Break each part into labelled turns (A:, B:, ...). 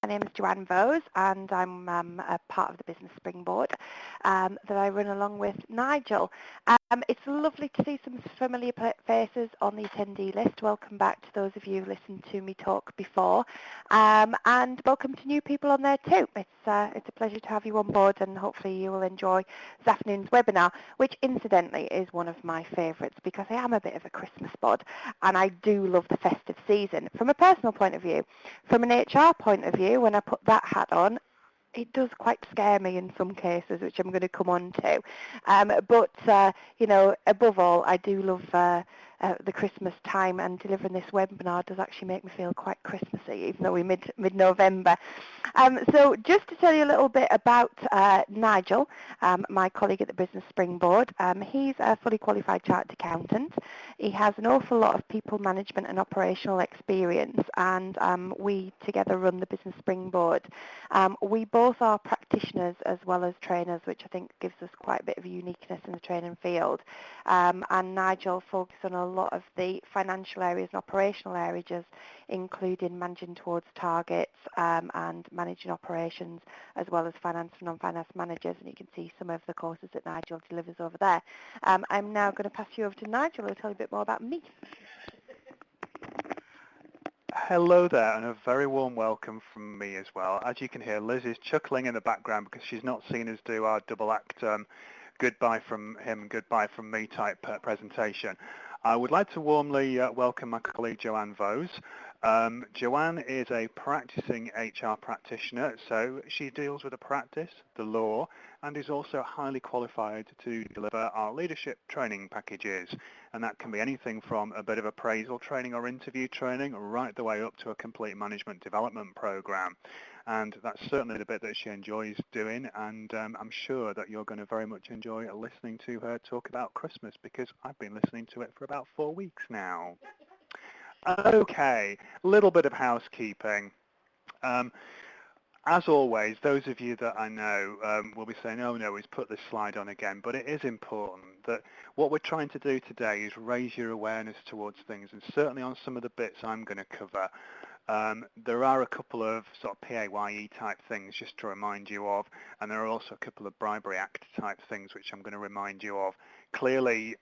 A: name is Joanne Vose, and I'm a part of the Business Springboard that I run along with Nigel. It's lovely to see some familiar faces on the attendee list. Welcome back to those of you who listened to me talk before, and welcome to new people on there too. It's a pleasure to have you on board, and hopefully you will enjoy this afternoon's webinar, which incidentally is one of my favourites because I am a bit of a Christmas bod, and I do love the festive season from a personal point of view. From an HR point of view, when I put that hat on, it does quite scare me in some cases, which I'm going to come on to. But you know, above all, I do love the Christmas time, and delivering this webinar does actually make me feel quite Christmassy, even though we're mid-November. So just to tell you a little bit about Nigel, my colleague at the Business Springboard. He's a fully qualified chartered accountant. He has an awful lot of people management and operational experience, and we together run the Business Springboard. We both are practitioners as well as trainers, which I think gives us quite a bit of a uniqueness in the training field. And Nigel focuses on a lot of the financial areas and operational areas, including managing towards targets and managing operations, as well as finance and non-finance managers. And you can see some of the courses that Nigel delivers over there. I'm now going to pass you over to Nigel, who'll tell you a bit more about me.
B: Hello there, and a very warm welcome from me as well. As you can hear, Liz is chuckling in the background because she's not seen us do our double act goodbye from him, goodbye from me type presentation. I would like to warmly welcome my colleague Joanne Vose. Joanne is a practicing HR practitioner, so she deals with the practice, the law, and is also highly qualified to deliver our leadership training packages. And that can be anything from a bit of appraisal training or interview training right the way up to a complete management development program. And that's certainly the bit that she enjoys doing, and I'm sure that you're going to very much enjoy listening to her talk about Christmas, because I've been listening to it for about 4 weeks now. Okay, a little bit of housekeeping. As always, those of you that I know will be saying, oh no, he's put this slide on again, but it is important that what we're trying to do today is raise your awareness towards things, and certainly on some of the bits I'm going to cover, there are a couple of sort of PAYE type things just to remind you of, and there are also a couple of Bribery Act type things which I'm going to remind you of. Clearly,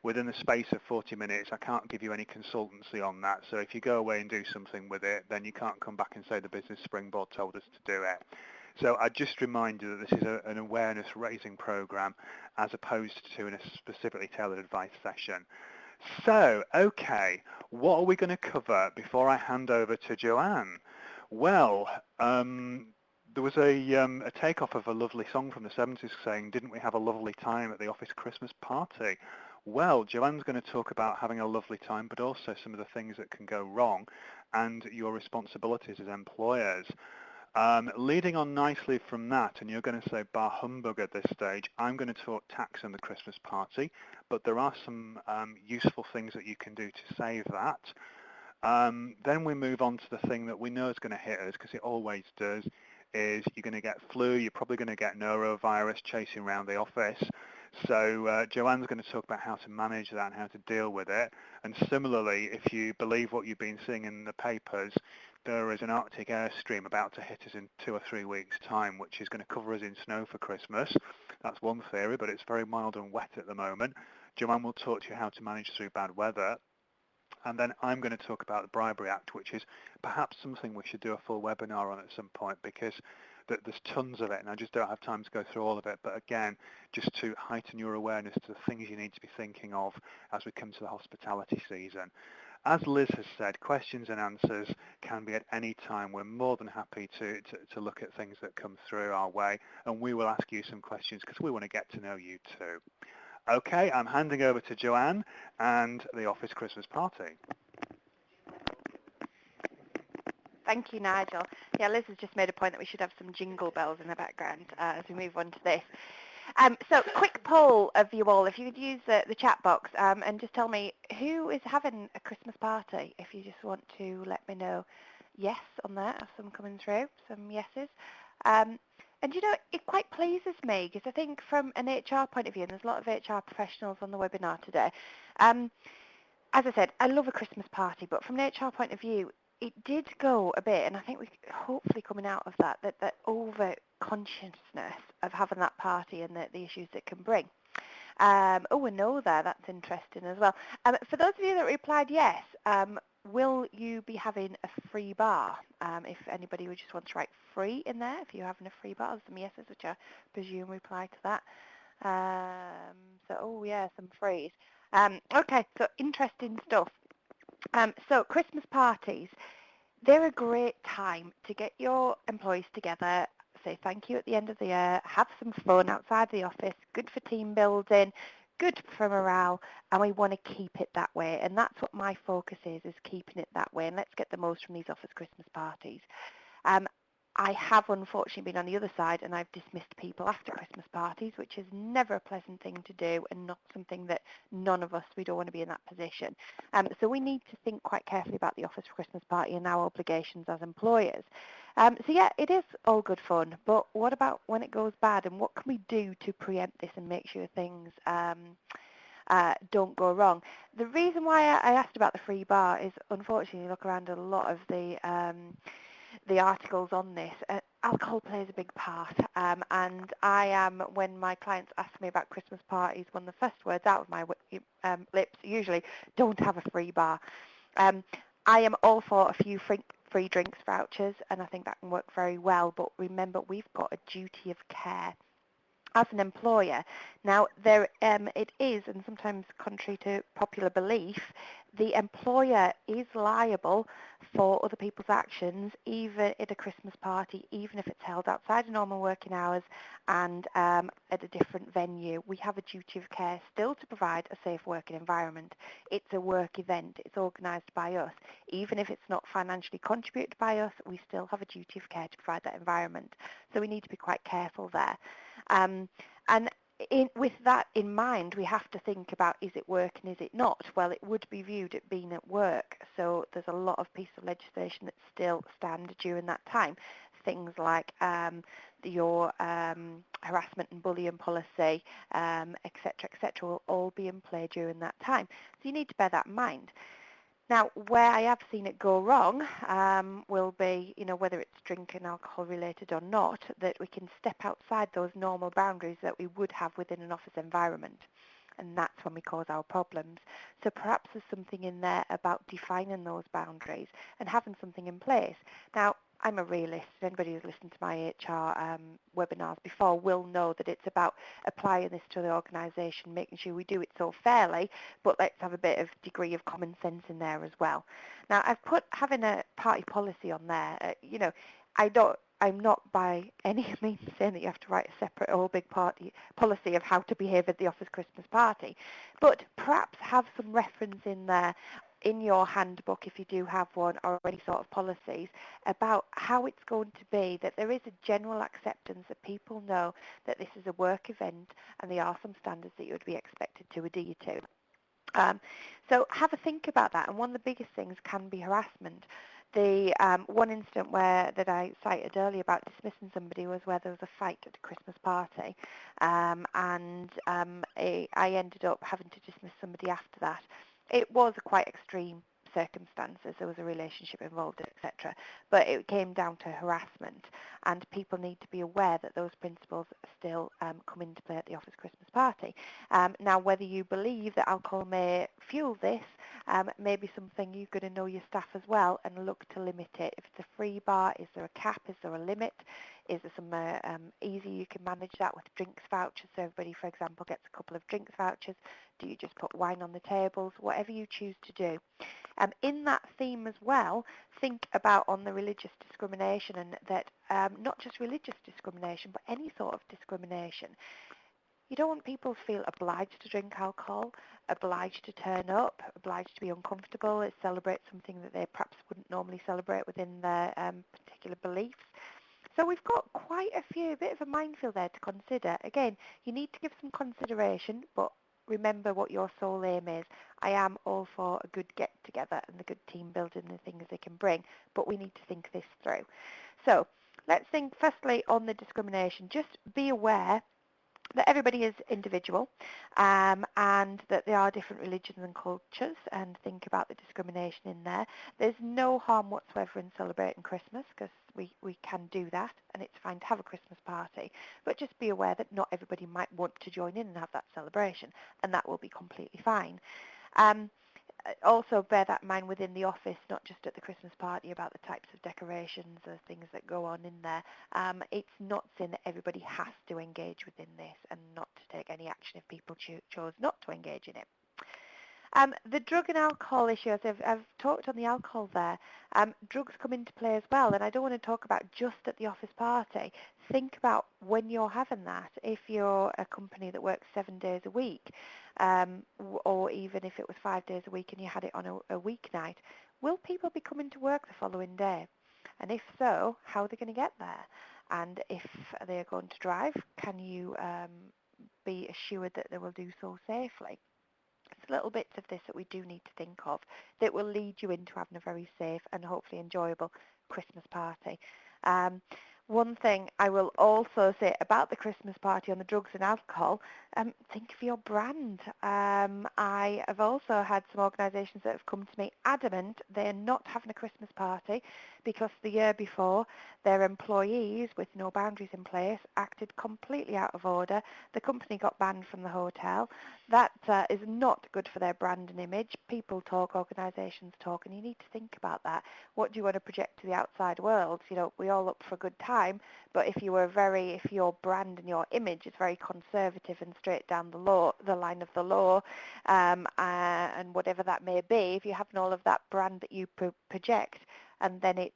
B: within the space of 40 minutes, I can't give you any consultancy on that, so if you go away and do something with it, then you can't come back and say the Business Springboard told us to do it. So I just remind you that this is an awareness raising program as opposed to a specifically tailored advice session. So, okay, what are we going to cover before I hand over to Joanne? Well, there was a takeoff of a lovely song from the 70s saying, didn't we have a lovely time at the office Christmas party? Well, Joanne's going to talk about having a lovely time, but also some of the things that can go wrong and your responsibilities as employers. Leading on nicely from that, and you're going to say bar humbug at this stage, I'm going to talk tax and the Christmas party, but there are some useful things that you can do to save that. Then we move on to the thing that we know is going to hit us, because it always does, is you're going to get flu, you're probably going to get norovirus chasing around the office. So Joanne's going to talk about how to manage that and how to deal with it. And similarly, if you believe what you've been seeing in the papers, there is an Arctic airstream about to hit us in 2 or 3 weeks' time, which is going to cover us in snow for Christmas. That's one theory, but it's very mild and wet at the moment. Joanne will talk to you how to manage through bad weather. And then I'm going to talk about the Bribery Act, which is perhaps something we should do a full webinar on at some point, because there's tons of it, and I just don't have time to go through all of it. But again, just to heighten your awareness to the things you need to be thinking of as we come to the hospitality season. As Liz has said, questions and answers can be at any time. We're more than happy to look at things that come through our way, and we will ask you some questions because we want to get to know you too. Okay, I'm handing over to Joanne and the office Christmas party.
A: Thank you, Nigel. Yeah, Liz has just made a point that we should have some jingle bells in the background as we move on to this. So quick poll of you all, if you could use the chat box and just tell me who is having a Christmas party, if you just want to let me know yes on that, some coming through, some yeses. And you know, it quite pleases me because I think from an HR point of view, and there's a lot of HR professionals on the webinar today, as I said, I love a Christmas party, but from an HR point of view, it did go a bit, and I think we hopefully come out of that over consciousness of having that party and the issues it can bring. Oh, a no there. That's interesting as well. For those of you that replied yes, will you be having a free bar? If anybody would just want to write free in there, if you're having a free bar, there's some yeses, which I presume reply to that. So, oh yeah, some frees. Okay, so interesting stuff. So Christmas parties. They're a great time to get your employees together, say thank you at the end of the year, have some fun outside the office, good for team building, good for morale, and we want to keep it that way. And that's what my focus is keeping it that way. And let's get the most from these office Christmas parties. Um, I have unfortunately been on the other side and I've dismissed people after Christmas parties, which is never a pleasant thing to do and not something that none of us, we don't want to be in that position. So we need to think quite carefully about the Office for Christmas Party and our obligations as employers. So yeah, it is all good fun, but what about when it goes bad and what can we do to preempt this and make sure things don't go wrong? The reason why I asked about the free bar is unfortunately look around a lot of the articles on this, alcohol plays a big part, and I am, when my clients ask me about Christmas parties, one of the first words out of my lips usually, don't have a free bar. I am all for a few free drinks vouchers, and I think that can work very well, but remember, we've got a duty of care as an employer. Now, it is, and sometimes contrary to popular belief, the employer is liable for other people's actions, even at a Christmas party, even if it's held outside of normal working hours and at a different venue. We have a duty of care still to provide a safe working environment. It's a work event. It's organised by us. Even if it's not financially contributed by us, we still have a duty of care to provide that environment. So we need to be quite careful there. And with that in mind, we have to think about, is it work and is it not? Well, it would be viewed at being at work. So there's a lot of pieces of legislation that still stand during that time. Things like your harassment and bullying policy, et cetera, will all be in play during that time. So you need to bear that in mind. Now, where I have seen it go wrong will be, whether it's drink and alcohol related or not, that we can step outside those normal boundaries that we would have within an office environment. And that's when we cause our problems. So perhaps there's something in there about defining those boundaries and having something in place. Now, I'm a realist. Anybody who's listened to my HR webinars before will know that it's about applying this to the organisation, making sure we do it so fairly, but let's have a bit of degree of common sense in there as well. Now, I've put having a party policy on there. I'm not by any means saying that you have to write a separate whole big party policy of how to behave at the office Christmas party, but perhaps have some reference in there in your handbook, if you do have one, or any sort of policies about how it's going to be, that there is a general acceptance that people know that this is a work event and there are some standards that you would be expected to adhere to. So have a think about that, and one of the biggest things can be harassment. The one incident that I cited earlier about dismissing somebody was where there was a fight at a Christmas party, and I ended up having to dismiss somebody after that. It was a quite extreme circumstances. There was a relationship involved, etc. But it came down to harassment, and people need to be aware that those principles still come into play at the office Christmas party. Now, whether you believe that alcohol may fuel this, may be something you've got to know your staff as well and look to limit it. If it's a free bar, is there a cap? Is there a limit? Is there some easy you can manage that with drinks vouchers? So everybody, for example, gets a couple of drinks vouchers. Do you just put wine on the tables? Whatever you choose to do. In that theme as well, think about on the religious discrimination, and that not just religious discrimination, but any sort of discrimination. You don't want people to feel obliged to drink alcohol, obliged to turn up, obliged to be uncomfortable, celebrate something that they perhaps wouldn't normally celebrate within their particular beliefs. So we've got quite a bit of a minefield there to consider. Again, you need to give some consideration, but remember what your sole aim is. I am all for a good get-together and the good team building and the things they can bring, but we need to think this through. So let's think firstly on the discrimination. Just be aware that everybody is individual, and that there are different religions and cultures, and think about the discrimination in there. There's no harm whatsoever in celebrating Christmas, because we can do that, and it's fine to have a Christmas party, but just be aware that not everybody might want to join in and have that celebration, and that will be completely fine. Um, Also bear that in mind within the office, not just at the Christmas party, about the types of decorations or things that go on in there. It's not saying that everybody has to engage within this and not to take any action if people chose not to engage in it. The drug and alcohol issue, as I've talked on the alcohol there, drugs come into play as well, and I don't want to talk about just at the office party. Think about when you're having that. If you're a company that works 7 days a week, or even if it was 5 days a week and you had it on a weeknight, will people be coming to work the following day? And if so, how are they going to get there? And if they are going to drive, can you be assured that they will do so safely? It's little bits of this that we do need to think of that will lead you into having a very safe and hopefully enjoyable Christmas party. Um, One thing I will also say about the Christmas party on the drugs and alcohol, think of your brand. I have also had some organisations that have come to me adamant they're not having a Christmas party because the year before their employees, with no boundaries in place, acted completely out of order. The company got banned from the hotel. That is not good for their brand and image. People talk, organisations talk, and you need to think about that. What do you want to project to the outside world? You know, we all look for a good time, but if your brand and your image is very conservative and straight down the line of the law, and whatever that may be, if you have all of that brand that you project, and then it's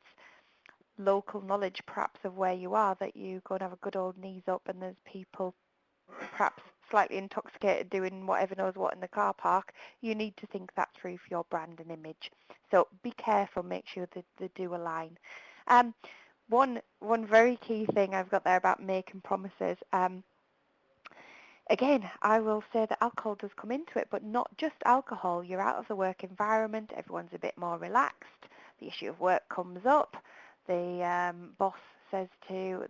A: local knowledge perhaps of where you are, that you go and have a good old knees up and there's people perhaps slightly intoxicated doing whatever knows what in the car park, you need to think that through for your brand and image. So be careful, make sure that they do align. One very key thing I've got there about making promises. Again, I will say that alcohol does come into it, but not just alcohol. You're out of the work environment, everyone's a bit more relaxed, the issue of work comes up, the boss says to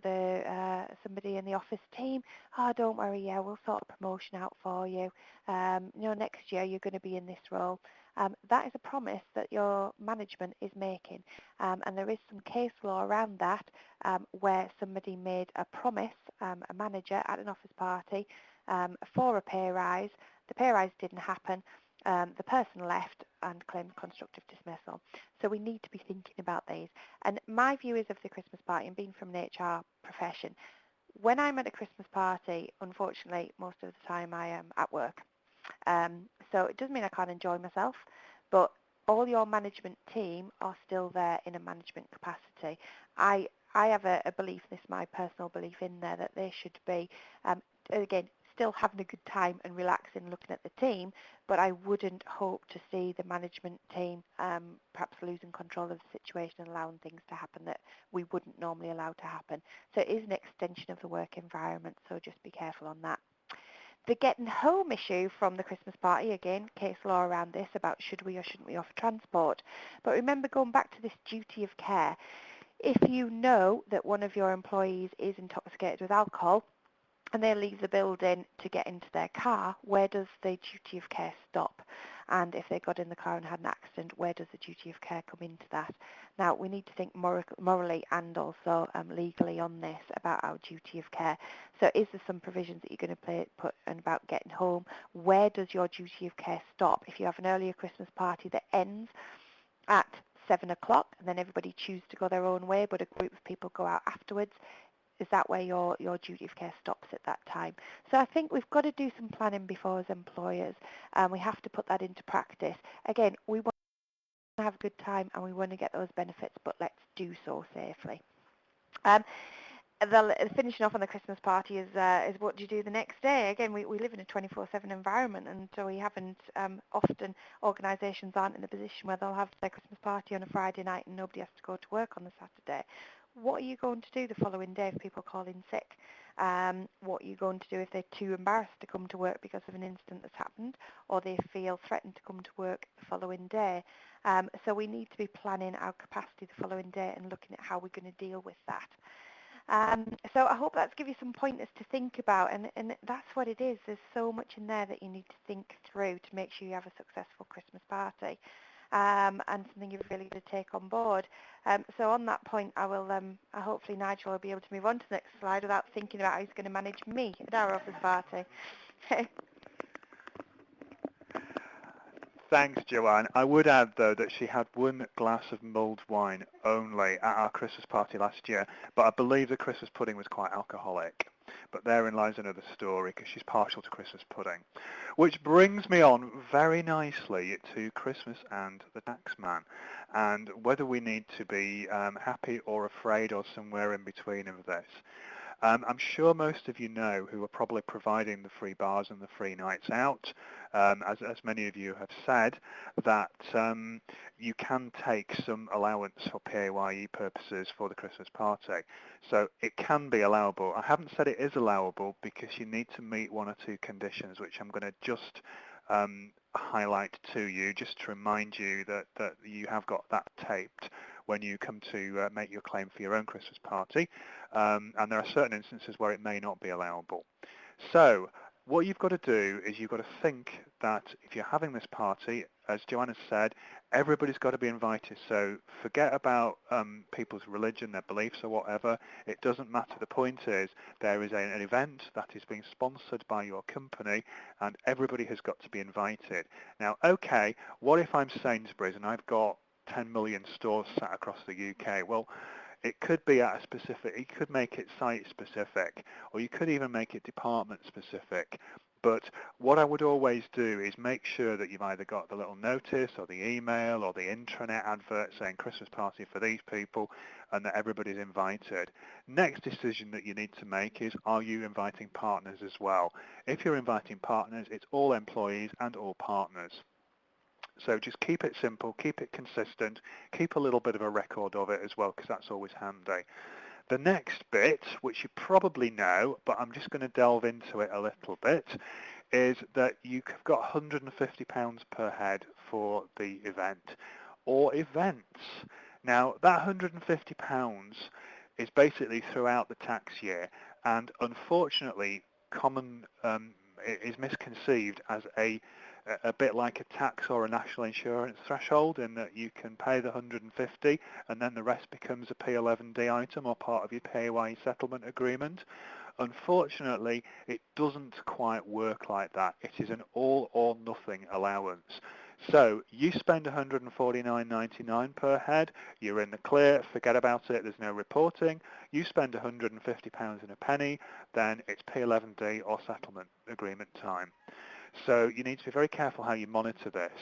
A: somebody in the office team, oh, don't worry, yeah, we'll sort a promotion out for you. Next year you're going to be in this role. That is a promise that your management is making, and there is some case law around that, where somebody made a promise, a manager at an office party, for a pay rise. The pay rise didn't happen. The person left and claimed constructive dismissal. So we need to be thinking about these. And my view is of the Christmas party, and being from an HR profession, when I'm at a Christmas party, unfortunately, most of the time I am at work. So it doesn't mean I can't enjoy myself, but all your management team are still there in a management capacity. I have a belief, this is my personal belief in there, that they should be, again, still having a good time and relaxing looking at the team, but I wouldn't hope to see the management team perhaps losing control of the situation and allowing things to happen that we wouldn't normally allow to happen. So it is an extension of the work environment, so just be careful on that. The getting home issue from the Christmas party, again, case law around this about should we or shouldn't we offer transport. But remember, going back to this duty of care, if you know that one of your employees is intoxicated with alcohol, and they leave the building to get into their car, where does the duty of care stop? And if they got in the car and had an accident, where does the duty of care come into that? Now, we need to think morally and also legally on this about our duty of care. So is there some provisions that you're going to put in about getting home? Where does your duty of care stop? If you have an earlier Christmas party that ends at 7 o'clock and then everybody chooses to go their own way, but a group of people go out afterwards, is that where your duty of care stops at that time? So I think we've got to do some planning before as employers, and we have to put that into practice. Again, we want to have a good time and we want to get those benefits, but let's do so safely. Finishing off on the Christmas party is what do you do the next day? Again, we live in a 24/7 environment, and so we haven't, often organisations aren't in a position where they'll have their Christmas party on a Friday night and nobody has to go to work on the Saturday. What are you going to do the following day if people call in sick? What are you going to do if they're too embarrassed to come to work because of an incident that's happened, or they feel threatened to come to work the following day? So we need to be planning our capacity the following day and looking at how we're going to deal with that. So I hope that's given you some pointers to think about, and that's what it is. There's so much in there that you need to think through to make sure you have a successful Christmas party, and something you're really going to take on board. So on that point, I will. Hopefully Nigel will be able to move on to the next slide without thinking about how he's going to manage me at our office party.
B: Thanks, Joanne. I would add, though, that she had one glass of mulled wine only at our Christmas party last year, but I believe the Christmas pudding was quite alcoholic. But therein lies another story, because she's partial to Christmas pudding. Which brings me on very nicely to Christmas and the taxman, and whether we need to be happy or afraid or somewhere in between of this. I'm sure most of you know who are probably providing the free bars and the free nights out, as many of you have said, that you can take some allowance for PAYE purposes for the Christmas party. So it can be allowable. I haven't said it is allowable because you need to meet one or two conditions, which I'm going to just highlight to you, just to remind you that you have got that taped when you come to make your claim for your own Christmas party. And there are certain instances where it may not be allowable. So what you've got to do is you've got to think that if you're having this party, as Joanna said, everybody's got to be invited. So forget about people's religion, their beliefs or whatever. It doesn't matter. The point is there is an event that is being sponsored by your company and everybody has got to be invited. Now, okay, what if I'm Sainsbury's and I've got 10 million stores sat across the UK? Well, it could be at a specific, you could make it site specific, or you could even make it department specific. But what I would always do is make sure that you've either got the little notice or the email or the intranet advert saying Christmas party for these people and that everybody's invited. Next decision that you need to make is, are you inviting partners as well? If you're inviting partners, it's all employees and all partners. So just keep it simple, keep it consistent, keep a little bit of a record of it as well, because that's always handy. The next bit, which you probably know, but I'm just going to delve into it a little bit, is that you've got £150 per head for the event or events. Now, that £150 is basically throughout the tax year, and unfortunately, common is misconceived as a bit like a tax or a national insurance threshold, in that you can pay the 150 and then the rest becomes a P11D item or part of your PAYE settlement agreement. Unfortunately, it doesn't quite work like that. It is an all or nothing allowance. So you spend £149.99 per head, you're in the clear, forget about it, there's no reporting. You spend £150 and a penny, then it's P11D or settlement agreement time. So you need to be very careful how you monitor this.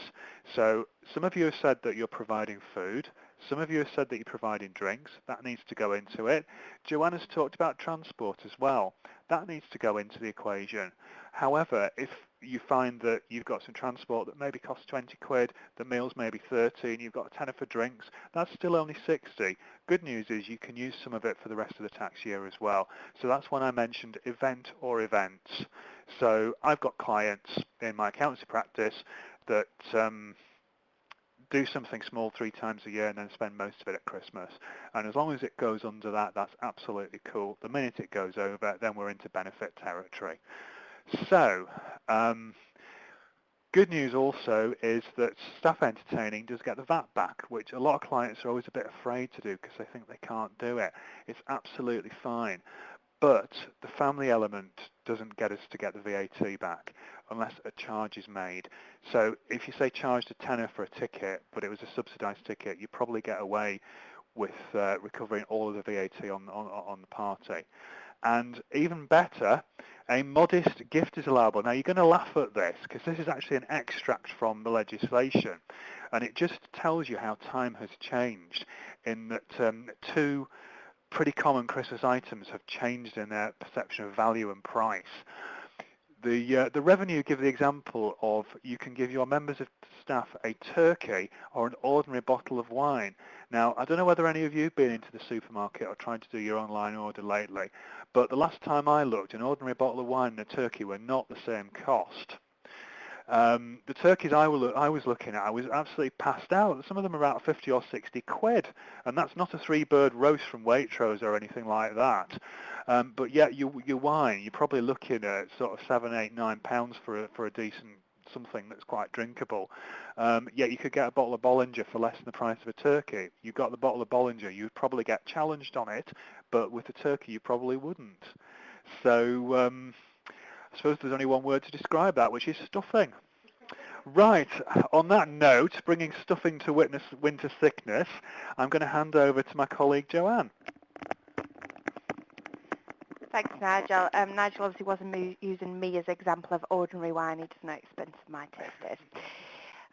B: So some of you have said that you're providing food. Some of you have said that you're providing drinks. That needs to go into it. Joanna's talked about transport as well. That needs to go into the equation. However, if you find that you've got some transport that maybe costs 20 quid, the meals maybe 30, and you've got a tenner for drinks, that's still only 60. Good news is you can use some of it for the rest of the tax year as well. So that's when I mentioned event or events. So I've got clients in my accountancy practice that do something small 3 times a year and then spend most of it at Christmas. And as long as it goes under that, that's absolutely cool. The minute it goes over, then we're into benefit territory. So good news also is that staff entertaining does get the VAT back, which a lot of clients are always a bit afraid to do because they think they can't do it. It's absolutely fine. But the family element doesn't get us to get the VAT back unless a charge is made. So if you say charged a tenner for a ticket, but it was a subsidised ticket, you probably get away with recovering all of the VAT on the party. And even better, a modest gift is allowable. Now, you're going to laugh at this because this is actually an extract from the legislation, and it just tells you how time has changed in that two pretty common Christmas items have changed in their perception of value and price. The revenue give the example of you can give your members of staff a turkey or an ordinary bottle of wine. Now, I don't know whether any of you have been into the supermarket or tried to do your online order lately, but the last time I looked, an ordinary bottle of wine and a turkey were not the same cost. The turkeys I was looking at, I was absolutely passed out. Some of them are about 50 or 60 quid, and that's not a 3-bird roast from Waitrose or anything like that. But yet your wine, you're probably looking at sort of £7, £8, £9 for a decent something that's quite drinkable. Yet you could get a bottle of Bollinger for less than the price of a turkey. You got the bottle of Bollinger, you'd probably get challenged on it, but with the turkey you probably wouldn't. So I suppose there's only one word to describe that, which is stuffing. Right, on that note, bringing stuffing to witness winter sickness, I'm going to hand over to my colleague Joanne.
A: Thanks, Nigel. Nigel obviously wasn't using me as an example of ordinary wine. He doesn't know how expensive my taste is.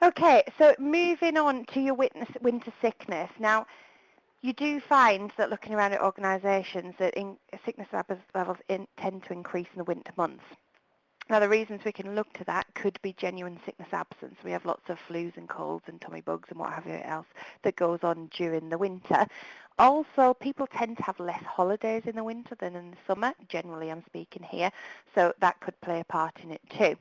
A: Okay, so moving on to your winter sickness. Now, you do find that looking around at organisations that sickness levels tend to increase in the winter months. Now, the reasons we can look to that could be genuine sickness absence. We have lots of flus and colds and tummy bugs and what have you else that goes on during the winter. Also, people tend to have less holidays in the winter than in the summer. Generally, I'm speaking here. So that could play a part in it too.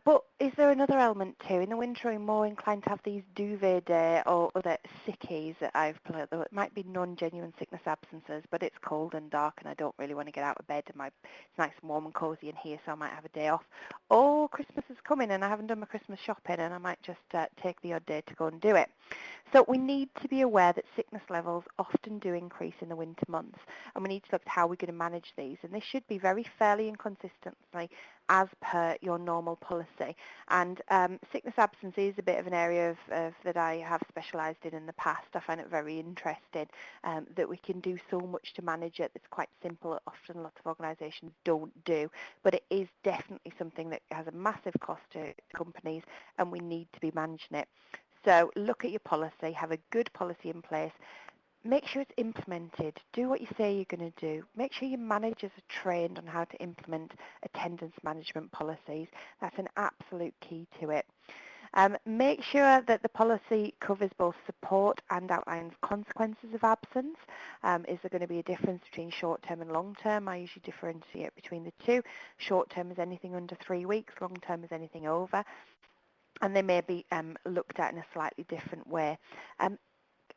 A: But is there another element too? In the winter, I'm more inclined to have these duvet day or other sickies that I've put out. It might be non-genuine sickness absences, but it's cold and dark and I don't really want to get out of bed and it's nice and warm and cosy in here, so I might have a day off. Or Christmas is coming and I haven't done my Christmas shopping and I might just take the odd day to go and do it. So we need to be aware that sickness levels often do increase in the winter months, and we need to look at how we're going to manage these. And this should be very fairly and consistently as per your normal policy. And sickness absence is a bit of an area that I have specialised in the past. I find it very interesting that we can do so much to manage it. It's quite simple. Often lots of organisations don't do, but it is definitely something that has a massive cost to companies, and we need to be managing it. So look at your policy, have a good policy in place, make sure it's implemented, do what you say you're going to do, make sure your managers are trained on how to implement attendance management policies. That's an absolute key to it. Make sure that the policy covers both support and outlines consequences of absence. Is there going to be a difference between short-term and long-term? I usually differentiate between the two. Short-term is anything under 3 weeks, long-term is anything over. And they may be looked at in a slightly different way.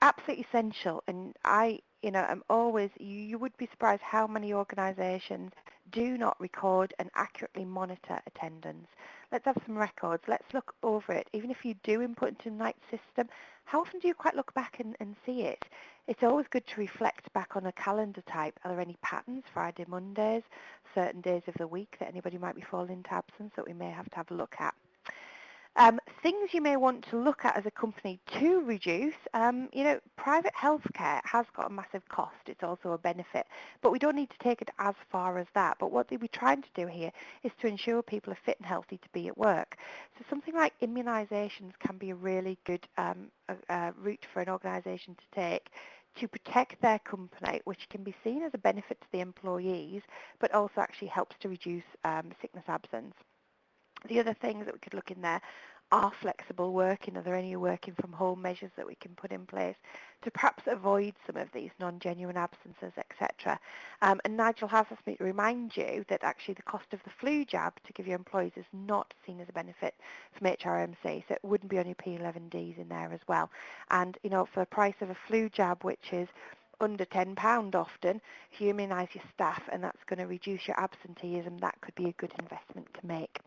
A: Absolutely essential, and I'm always, you would be surprised how many organisations do not record and accurately monitor attendance. Let's have some records, let's look over it. Even if you do input into a night system, how often do you quite look back and see it? It's always good to reflect back on a calendar type. Are there any patterns, Friday, Mondays, certain days of the week that anybody might be falling into absence that we may have to have a look at? Things you may want to look at as a company to reduce, private healthcare has got a massive cost. It's also a benefit, but we don't need to take it as far as that. But what we're trying to do here is to ensure people are fit and healthy to be at work. So something like immunisations can be a really good route for an organisation to take to protect their company, which can be seen as a benefit to the employees, but also actually helps to reduce sickness absence. The other things that we could look in there are flexible working. Are there any working from home measures that we can put in place to perhaps avoid some of these non-genuine absences, etc. And Nigel has asked me to remind you that actually the cost of the flu jab to give your employees is not seen as a benefit from HRMC, so it wouldn't be on your P11Ds in there as well. And, for the price of a flu jab, which is under £10 often, if you immunise your staff and that's going to reduce your absenteeism, that could be a good investment to make.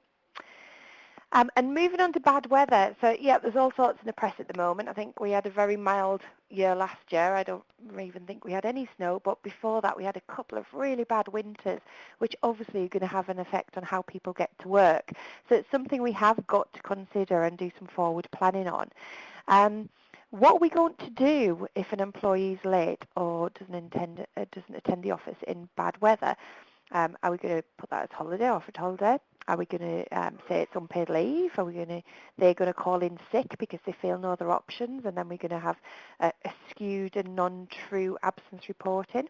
A: And moving on to bad weather, so yeah, there's all sorts in the press at the moment. I think we had a very mild year last year. I don't even think we had any snow, but before that we had a couple of really bad winters, which obviously are going to have an effect on how people get to work. So it's something we have got to consider and do some forward planning on. What are we going to do if an employee is late or doesn't attend the office in bad weather? Are we going to put that as holiday, offered holiday? Are we going to say it's unpaid leave? They're going to call in sick because they feel no other options, and then we're going to have a skewed and non-true absence reporting?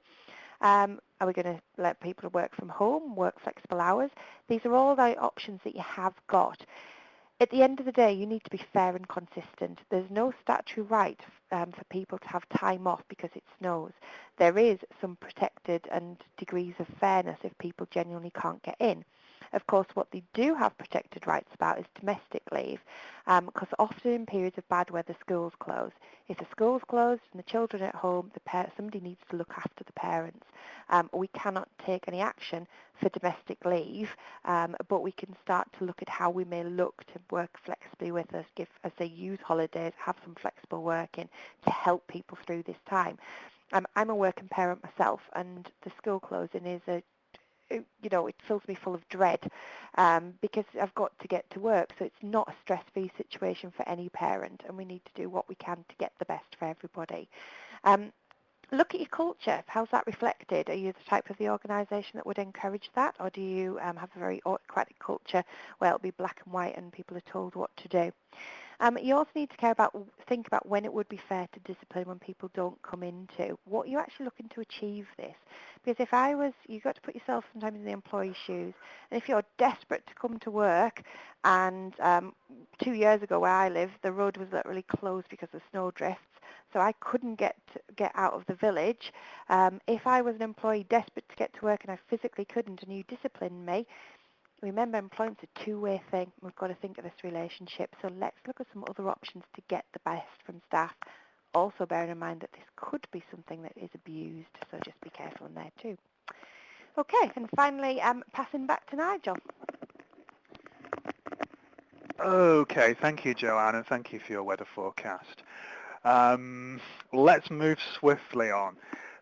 A: Are we going to let people work from home, work flexible hours? These are all the options that you have got. At the end of the day, you need to be fair and consistent. There's no statutory right for people to have time off because it snows. There is some protected and degrees of fairness if people genuinely can't get in. Of course, what they do have protected rights about is domestic leave, because often in periods of bad weather, schools close. If the school's closed and the children are at home, somebody needs to look after the parents. We cannot take any action for domestic leave, but we can start to look at how we may look to work flexibly with us, as they use holidays, have some flexible working to help people through this time. I'm a working parent myself, and the school closing is it fills me full of dread, because I've got to get to work. So it's not a stress-free situation for any parent, and we need to do what we can to get the best for everybody. Look at your culture. How's that reflected? Are you the type of the organisation that would encourage that, or do you have a very autocratic culture where it'll be black and white and people are told what to do? You also need to think about when it would be fair to discipline when people don't come into. What you're actually looking to achieve this. Because you've got to put yourself sometimes in the employee's shoes. And if you're desperate to come to work, and 2 years ago where I live, the road was literally closed because of snow drifts, so I couldn't get out of the village. If I was an employee desperate to get to work and I physically couldn't, and you disciplined me, remember, employment's a two-way thing. We've got to think of this relationship. So let's look at some other options to get the best from staff. Also bearing in mind that this could be something that is abused, so just be careful in there too. Okay, and finally, passing back to Nigel.
B: Okay, thank you, Joanne, and thank you for your weather forecast. Let's move swiftly on.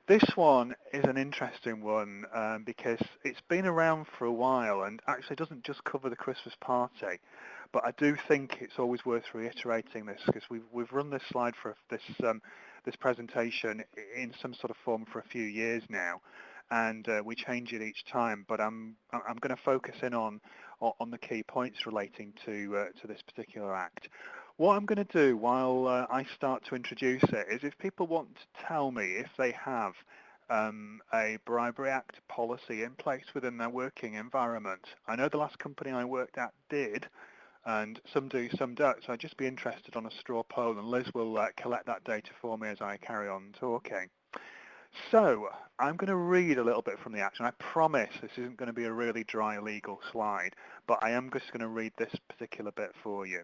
B: This one is an interesting one because it's been around for a while and actually doesn't just cover the Christmas party. But I do think it's always worth reiterating this because we've run this slide for this presentation in some sort of form for a few years now, and we change it each time. But I'm going to focus in on the key points relating to this particular act. What I'm going to do while I start to introduce it is if people want to tell me if they have a Bribery Act policy in place within their working environment. I know the last company I worked at did, and some do, some don't, so I'd just be interested on a straw poll, and Liz will collect that data for me as I carry on talking. So I'm going to read a little bit from the act, and I promise this isn't going to be a really dry legal slide, but I am just going to read this particular bit for you.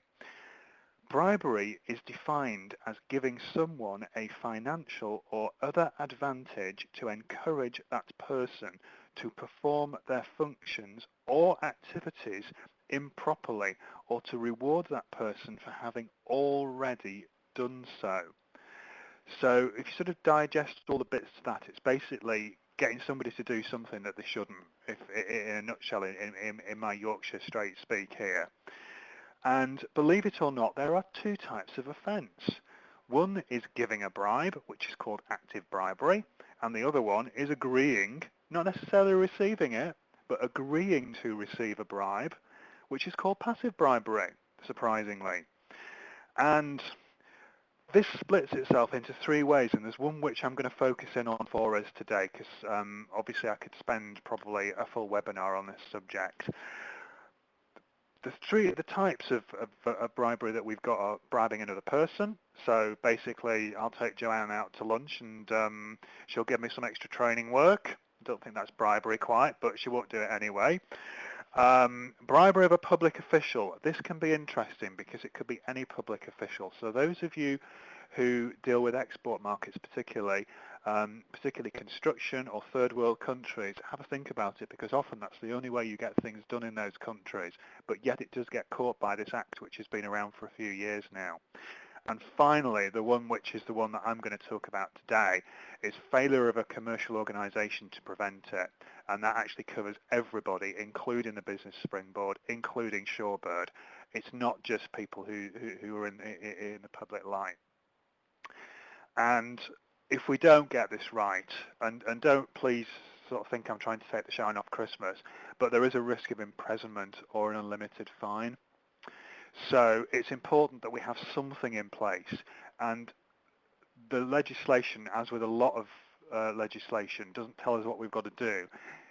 B: Bribery is defined as giving someone a financial or other advantage to encourage that person to perform their functions or activities improperly or to reward that person for having already done so. So if you sort of digest all the bits of that, it's basically getting somebody to do something that they shouldn't, if in a nutshell, in my Yorkshire straight speak here. And believe it or not, there are two types of offence. One is giving a bribe, which is called active bribery, and the other one is agreeing, not necessarily receiving it, but agreeing to receive a bribe, which is called passive bribery, surprisingly. And this splits itself into three ways, and there's one which I'm going to focus in on for us today, because obviously I could spend probably a full webinar on this subject. The types of bribery that we've got are bribing another person. So basically, I'll take Joanne out to lunch and she'll give me some extra training work. I don't think that's bribery quite, but she won't do it anyway. Bribery of a public official. This can be interesting because it could be any public official. So those of you who deal with export markets particularly construction or third world countries, have a think about it because often that's the only way you get things done in those countries, but yet it does get caught by this act which has been around for a few years now. And finally, the one which is the one that I'm going to talk about today is failure of a commercial organisation to prevent it. And that actually covers everybody, including the Business Springboard, including Shorebird. It's not just people who are in the public light. And if we don't get this right, and don't please sort of think I'm trying to take the shine off Christmas, but there is a risk of imprisonment or an unlimited fine. So it's important that we have something in place. And the legislation, as with a lot of legislation, doesn't tell us what we've got to do.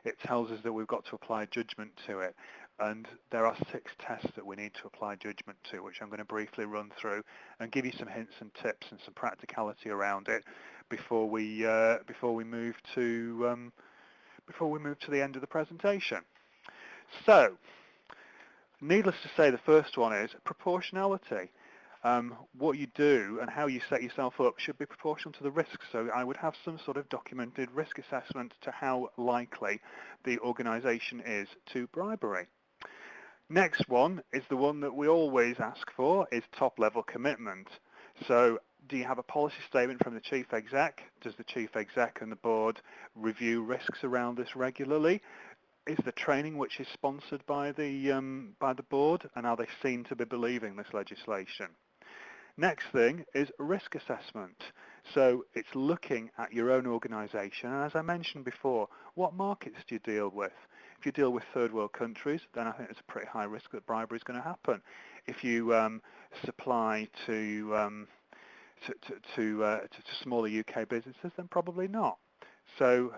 B: It tells us that we've got to apply judgment to it. And there are 6 tests that we need to apply judgment to, which I'm going to briefly run through and give you some hints and tips and some practicality around it before we move to the end of the presentation. So, needless to say, the first one is proportionality. What you do and how you set yourself up should be proportional to the risks. So I would have some sort of documented risk assessment to how likely the organisation is to bribery. Next one is the one that we always ask for, is top-level commitment. So do you have a policy statement from the chief exec? Does the chief exec and the board review risks around this regularly? Is the training which is sponsored by the board, and are they seen to be believing this legislation? Next thing is risk assessment. So it's looking at your own organisation, and as I mentioned before, what markets do you deal with? If you deal with third world countries, then I think there's a pretty high risk that bribery is going to happen. If you supply to smaller UK businesses, then probably not. So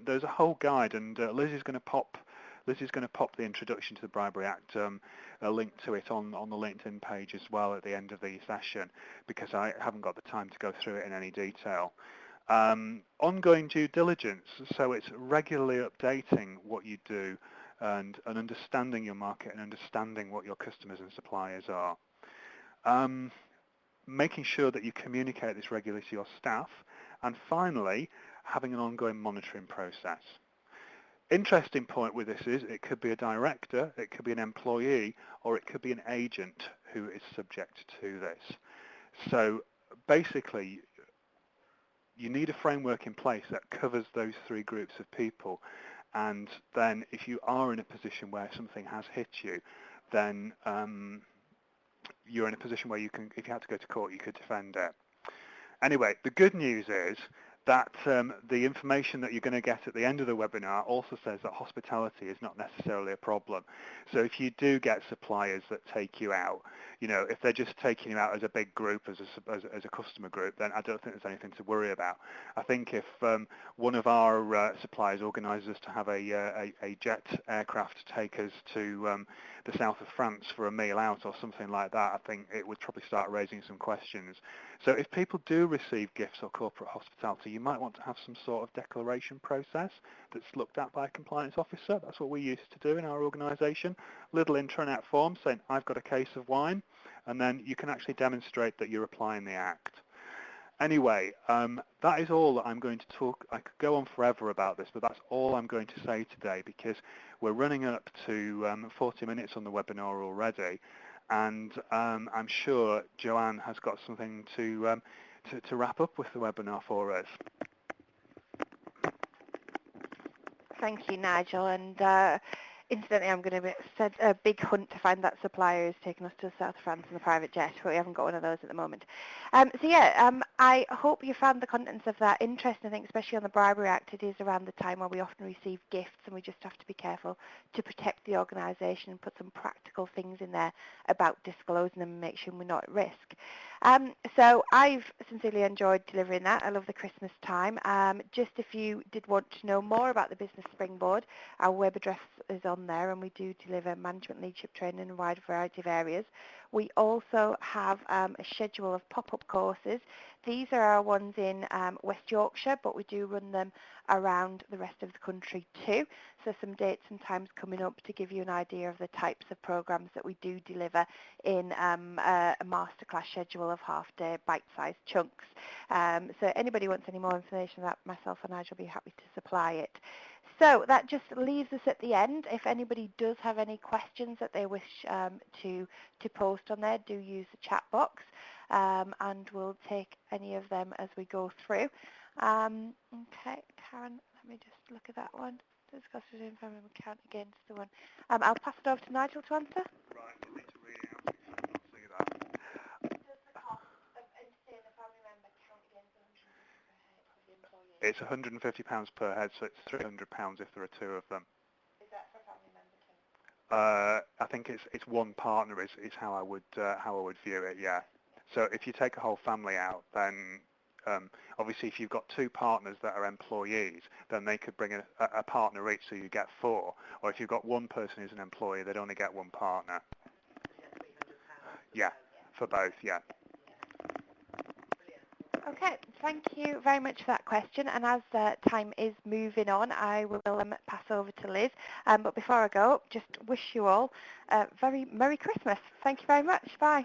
B: there's a whole guide, and Liz is going to pop the introduction to the Bribery Act, a link to it on the LinkedIn page as well at the end of the session, because I haven't got the time to go through it in any detail. Ongoing due diligence, so it's regularly updating what you do and understanding your market and understanding what your customers and suppliers are. Making sure that you communicate this regularly to your staff, and finally, having an ongoing monitoring process. Interesting point with this is it could be a director, it could be an employee, or it could be an agent who is subject to this. So basically, you need a framework in place that covers those three groups of people, and then if you are in a position where something has hit you, then you're in a position where you can, if you had to go to court, you could defend it. Anyway, the good news is that the information that you're going to get at the end of the webinar also says that hospitality is not necessarily a problem. So if you do get suppliers that take you out, you know, if they're just taking you out as a big group, as a customer group, then I don't think there's anything to worry about. I think if one of our suppliers organises us to have a jet aircraft take us to the south of France for a meal out or something like that, I think it would probably start raising some questions. So if people do receive gifts or corporate hospitality, you might want to have some sort of declaration process that's looked at by a compliance officer. That's what we used to do in our organisation. Little intranet form saying, I've got a case of wine, and then you can actually demonstrate that you're applying the Act. Anyway, that is all that I'm going to talk. I could go on forever about this, but that's all I'm going to say today, because we're running up to 40 minutes on the webinar already, and I'm sure Joanne has got something to wrap up with the webinar for us.
A: Thank you, Nigel. And incidentally, I'm going to set a big hunt to find that supplier who's taken us to South France in the private jet, but we haven't got one of those at the moment. I hope you found the contents of that interesting. I think especially on the Bribery Act, it is around the time where we often receive gifts, and we just have to be careful to protect the organisation and put some practical things in there about disclosing them and make sure we're not at risk. So I've sincerely enjoyed delivering that. I love the Christmas time. Just if you did want to know more about the Business Springboard, our web address is on there, and we do deliver management leadership training in a wide variety of areas. We also have a schedule of pop-up courses. These are our ones in West Yorkshire, but we do run them around the rest of the country too. So some dates and times coming up to give you an idea of the types of programs that we do deliver in a masterclass schedule of half-day bite-sized chunks. So anybody wants any more information, that myself and Nigel will be happy to supply it. So that just leaves us at the end. If anybody does have any questions that they wish to post on there, do use the chat box, and we'll take any of them as we go through. Okay, Karen, let me just look at that one. Discuss it in family account against the one. I'll pass it over to Nigel to answer.
B: Right, you need to read it out so you can see that.
A: Does the cost of entertaining a family member count against the 150 per head of the employee?
B: It's £150 per head, so it's £300 if there are two of them.
A: Is that for a family member too?
B: I think it's one partner is how I would view it. Yeah. So if you take a whole family out, then obviously if you've got two partners that are employees, then they could bring a partner each, so you get four. Or if you've got one person who's an employee, they'd only get one partner. Yeah, for both. Yeah.
A: Okay, thank you very much for that question. And as time is moving on, I will pass over to Liz. But before I go, just wish you all a very Merry Christmas. Thank you very much. Bye.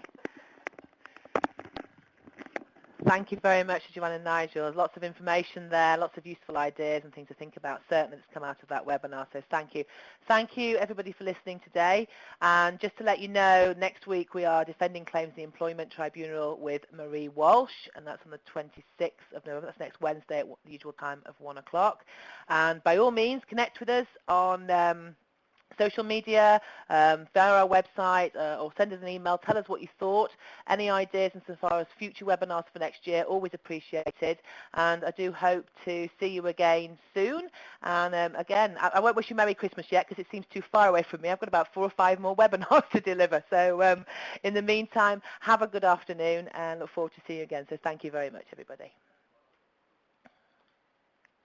C: Thank you very much, Joanne and Nigel. There's lots of information there, lots of useful ideas and things to think about, certainly that's come out of that webinar, so thank you. Thank you, everybody, for listening today. And just to let you know, next week we are defending claims in the Employment Tribunal with Marie Walsh, and that's on the 26th of November. That's next Wednesday at the usual time of 1 o'clock. And by all means, connect with us on social media, via our website, or send us an email. Tell us what you thought. Any ideas insofar as future webinars for next year, always appreciated. And I do hope to see you again soon. And again, I won't wish you Merry Christmas yet because it seems too far away from me. I've got about 4 or 5 more webinars to deliver. So in the meantime, have a good afternoon and look forward to seeing you again. So thank you very much, everybody.